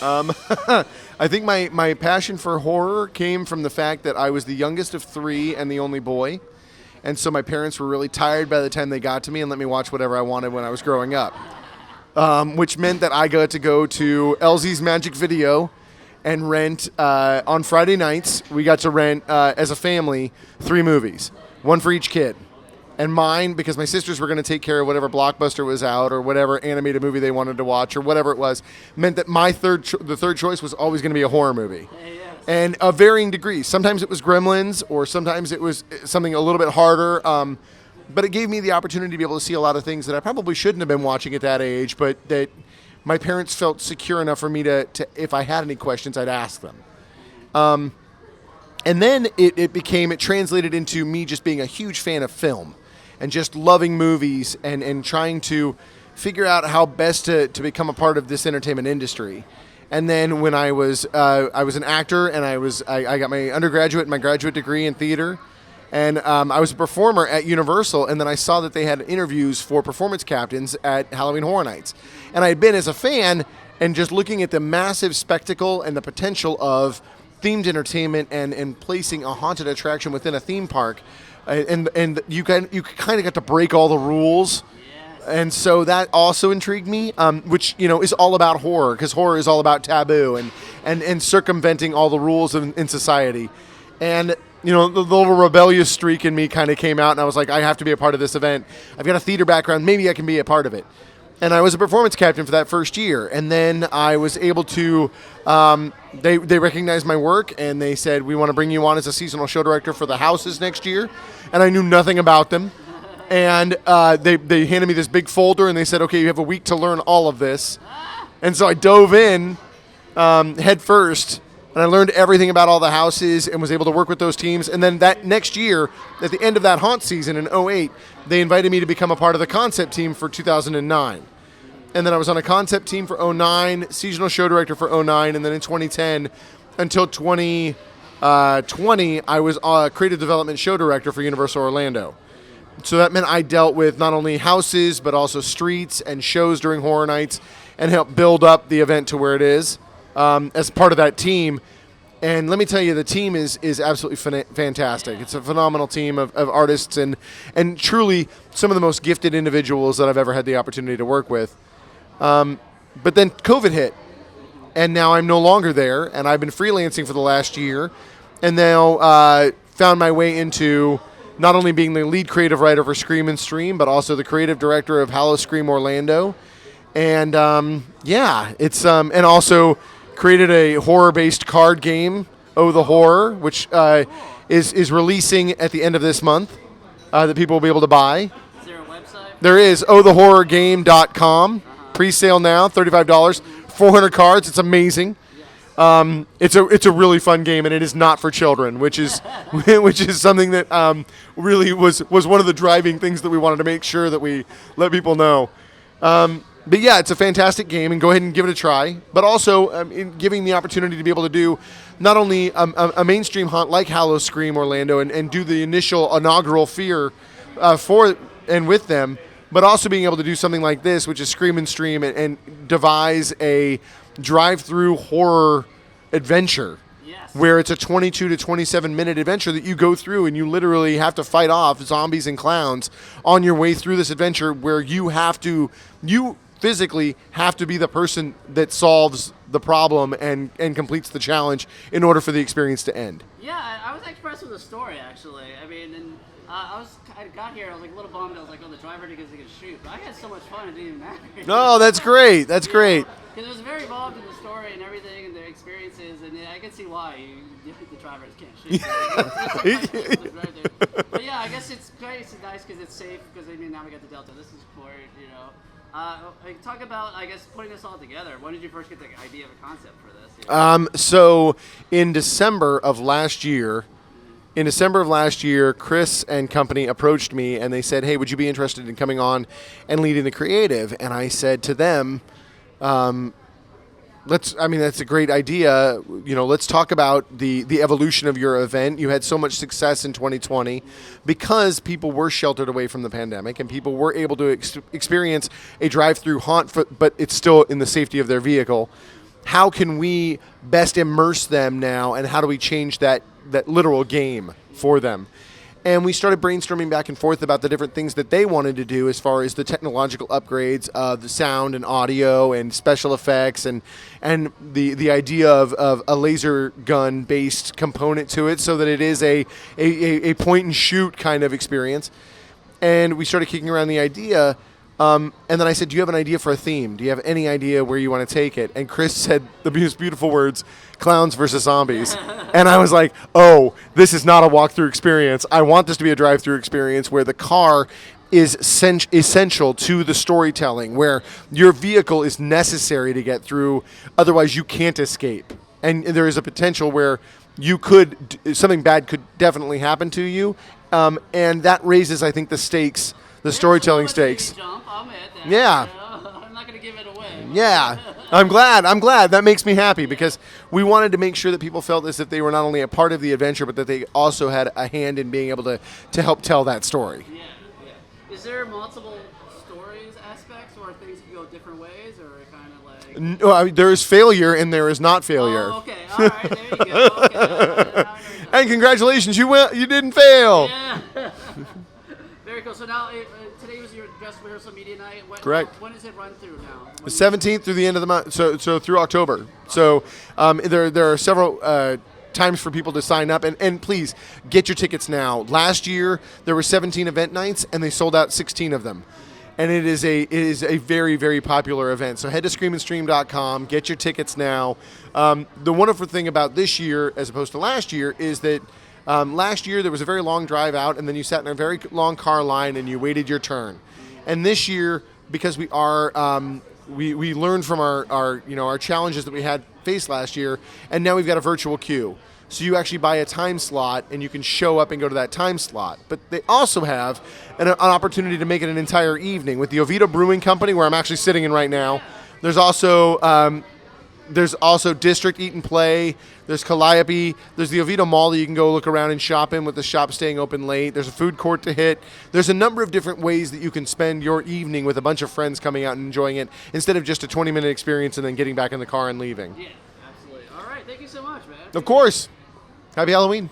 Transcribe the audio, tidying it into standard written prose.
I think my passion for horror came from the fact that I was the youngest of three and the only boy. And so my parents were really tired by the time they got to me and let me watch whatever I wanted when I was growing up. Which meant that I got to go to Elsie's Magic Video and rent, on Friday nights, we got to rent, as a family, 3 movies. One for each kid. And mine, because my sisters were going to take care of whatever blockbuster was out or whatever animated movie they wanted to watch or whatever it was, meant that my third choice was always going to be a horror movie. And of varying degrees. Sometimes it was Gremlins or sometimes it was something a little bit harder. But it gave me the opportunity to be able to see a lot of things that I probably shouldn't have been watching at that age, but that my parents felt secure enough for me to if I had any questions, I'd ask them. And then it translated into me just being a huge fan of film and just loving movies and trying to figure out how best to become a part of this entertainment industry. And then when I was an actor and I got my undergraduate and my graduate degree in theater, and I was a performer at Universal, and then I saw that they had interviews for performance captains at Halloween Horror Nights. And I had been as a fan and just looking at the massive spectacle and the potential of themed entertainment and placing a haunted attraction within a theme park. And you kind of got to break all the rules. And so that also intrigued me, which, is all about horror, because horror is all about taboo and circumventing all the rules in society. And, the little rebellious streak in me kind of came out, and I was like, I have to be a part of this event. I've got a theater background. Maybe I can be a part of it. And I was a performance captain for that first year. And then I was able to, they recognized my work, and they said, we want to bring you on as a seasonal show director for the houses next year. And I knew nothing about them. And they handed me this big folder, and they said, okay, you have a week to learn all of this. And so I dove in head first, and I learned everything about all the houses and was able to work with those teams. And then that next year, at the end of that haunt season in 2008, they invited me to become a part of the concept team for 2009. And then I was on a concept team for 2009, seasonal show director for 2009, and then in 2010 until 2020, I was a creative development show director for Universal Orlando. So that meant I dealt with not only houses, but also streets and shows during Horror Nights and helped build up the event to where it is as part of that team. And let me tell you, the team is absolutely fantastic. It's a phenomenal team of artists and truly some of the most gifted individuals that I've ever had the opportunity to work with. But then COVID hit, and now I'm no longer there, and I've been freelancing for the last year, and now found my way into not only being the lead creative writer for Scream and Stream, but also the creative director of Hallow Scream Orlando. And it's and also created a horror-based card game, Oh the Horror, which is releasing at the end of this month that people will be able to buy. Is there a website? There is, ohthehorrorgame.com. Pre-sale now, $35, 400 cards. It's amazing. It's a really fun game, and it is not for children, which is something that really was one of the driving things that we wanted to make sure that we let people know. But yeah, it's a fantastic game, and go ahead and give it a try. But also, in giving the opportunity to be able to do not only a mainstream haunt like Hallow Scream Orlando and do the initial inaugural Fear for and with them, but also being able to do something like this, which is Scream and Stream, and devise a drive-through horror adventure. Yes. Where it's a 22 to 27-minute adventure that you go through, and you literally have to fight off zombies and clowns on your way through this adventure, where you physically have to be the person that solves the problem and completes the challenge in order for the experience to end. Yeah, I was impressed with the story, actually. I mean, and I got here, I was like a little bummed. I was like, oh, the driver didn't get to shoot. But I had so much fun, it didn't even matter. No, that's great. That's great. Because it was very involved in the story and everything and the experiences, and I can see why the drivers can't shoot. But yeah, I guess it's great. It's nice because it's safe. Because now we got the Delta. This is for talk about, I guess, putting this all together. When did you first get the idea of a concept for this? So in December of last year, Chris and company approached me and they said, hey, would you be interested in coming on and leading the creative? And I said to them, that's a great idea. Let's talk about the evolution of your event. You had so much success in 2020 because people were sheltered away from the pandemic and people were able to experience a drive-through haunt, but it's still in the safety of their vehicle. how can we best immerse them now, and how do we change that literal game for them? And we started brainstorming back and forth about the different things that they wanted to do as far as the technological upgrades of the sound and audio and special effects, and the idea of a laser gun based component to it, so that it is a point and shoot kind of experience. And we started kicking around the idea. And then I said, do you have an idea for a theme? Do you have any idea where you want to take it? And Chris said the most beautiful words, clowns versus zombies. And I was like, oh, this is not a walkthrough experience. I want this to be a drive-through experience where the car is essential to the storytelling, where your vehicle is necessary to get through. Otherwise, you can't escape. And there is a potential where something bad could definitely happen to you. And that raises, I think, the stakes. The storytelling stakes. Yeah. I'm not going to give it away. Yeah. I'm glad. That makes me happy, because we wanted to make sure that people felt as if they were not only a part of the adventure, but that they also had a hand in being able to help tell that story. Yeah. Is there multiple stories aspects, or things can go different ways, or kind of like... No, I mean, there is failure and there is not failure. Oh, okay. All right. There you go. Okay. And congratulations, you didn't fail. Yeah. Very cool. So now, today was your dress rehearsal media night. Correct. When does it run through now? The 17th through the end of the month, so through October. So there are several times for people to sign up, and please get your tickets now. Last year there were 17 event nights, and they sold out 16 of them. And it is a very, very popular event. So head to screamandstream.com, get your tickets now. The wonderful thing about this year, as opposed to last year, is that last year there was a very long drive out, and then you sat in a very long car line and you waited your turn. And this year, because we learned from our challenges that we had faced last year, and now we've got a virtual queue. So you actually buy a time slot, and you can show up and go to that time slot. But they also have an opportunity to make it an entire evening with the Oviedo Brewing Company, where I'm actually sitting in right now. There's also District Eat and Play. There's Calliope. There's the Oviedo Mall that you can go look around and shop in, with the shop staying open late. There's a food court to hit. There's a number of different ways that you can spend your evening with a bunch of friends coming out and enjoying it, instead of just a 20-minute experience and then getting back in the car and leaving. Yeah, absolutely. All right. Thank you so much, man. Of course. Happy Halloween.